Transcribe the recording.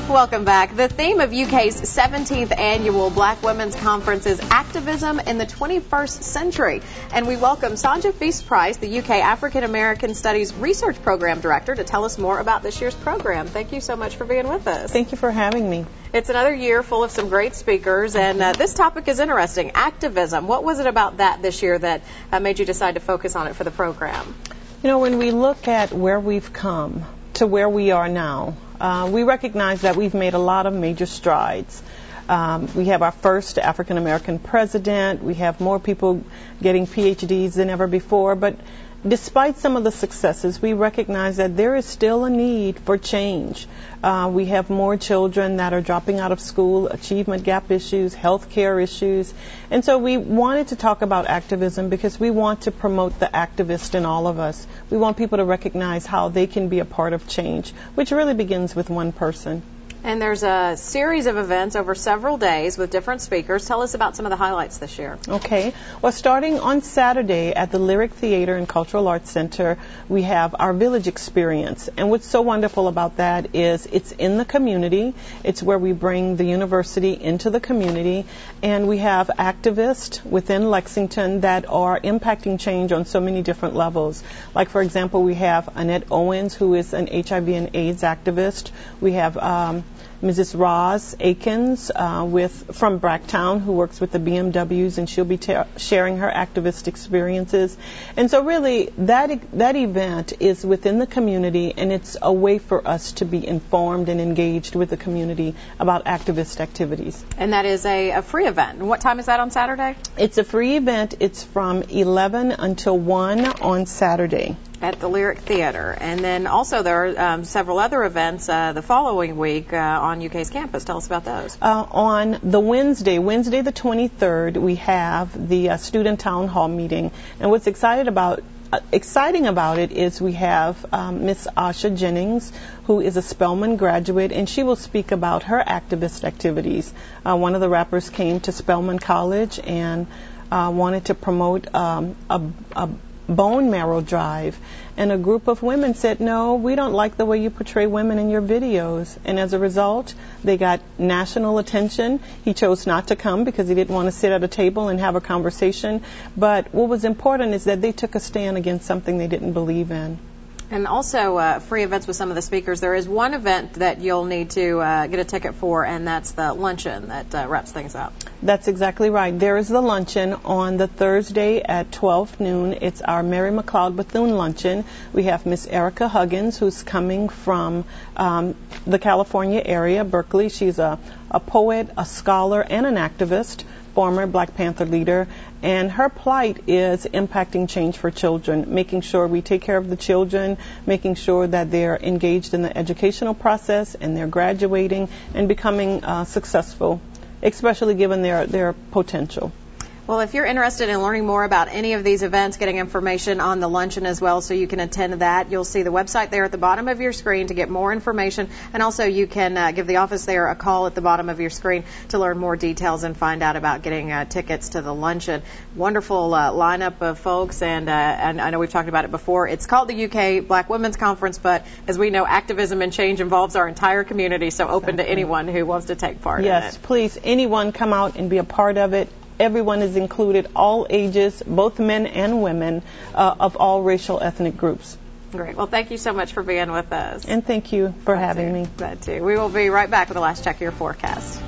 Welcome back. The theme of UK's 17th annual Black Women's Conference is Activism in the 21st Century. And we welcome Sanja Feist-Price, the UK African American Studies Research Program Director, to tell us more about this year's program. Thank you so much for being with us. Thank you for having me. It's another year full of some great speakers, and this topic is interesting, activism. What was it about that this year that made you decide to focus on it for the program? You know, when we look at where we've come to where we are now, we recognize that we've made a lot of major strides. We have our first African American president. We have more people getting PhDs than ever before. But despite some of the successes, we recognize that there is still a need for change. We have more children that are dropping out of school, achievement gap issues, health care issues. And so we wanted to talk about activism because we want to promote the activist in all of us. We want people to recognize how they can be a part of change, which really begins with one person. And there's a series of events over several days with different speakers. Tell us about some of the highlights this year. Okay. Well, starting on Saturday at the Lyric Theater and Cultural Arts Center, we have our Village Experience. And what's so wonderful about that is it's in the community. It's where we bring the university into the community. And we have activists within Lexington that are impacting change on so many different levels. Like, for example, we have Annette Owens, who is an HIV and AIDS activist. We have Mrs. Roz Akins from Bracktown, who works with the BMWs, and she'll be sharing her activist experiences. And so really that event is within the community, and it's a way for us to be informed and engaged with the community about activist activities. And that is a free event. And what time is that on Saturday? It's a free event. It's from 11 until 1 on Saturday. At the Lyric Theater. And then also there are several other events the following week on UK's campus. Tell us about those. On the Wednesday the 23rd, we have the Student Town Hall meeting. And what's exciting about it is we have Miss Asha Jennings, who is a Spelman graduate, and she will speak about her activist activities. One of the rappers came to Spelman College and wanted to promote a bone marrow drive, and a group of women said, no, we don't like the way you portray women in your videos. And as a result, they got national attention. He chose not to come because he didn't want to sit at a table and have a conversation. But what was important is that they took a stand against something they didn't believe in. And also free events with some of the speakers. There is one event that you'll need to get a ticket for, and that's the luncheon that wraps things up. That's exactly right. There is the luncheon on the Thursday at 12 noon. It's our Mary McLeod Bethune luncheon. We have Miss Erica Huggins, who's coming from the California area, Berkeley. She's a poet, a scholar, and an activist, former Black Panther leader, and her plight is impacting change for children, making sure we take care of the children, making sure that they're engaged in the educational process and they're graduating and becoming successful, especially given their potential. Well, if you're interested in learning more about any of these events, getting information on the luncheon as well so you can attend that, you'll see the website there at the bottom of your screen to get more information. And also you can give the office there a call at the bottom of your screen to learn more details and find out about getting tickets to the luncheon. Wonderful lineup of folks, and I know we've talked about it before. It's called the UK Black Women's Conference, but as we know, activism and change involves our entire community, so open to anyone who wants to take part in it. Yes, please, anyone come out and be a part of it. Everyone is included, all ages, both men and women, of all racial ethnic groups. Great. Well, thank you so much for being with us. And thank you for having me. Glad to. We will be right back with the last check of your forecast.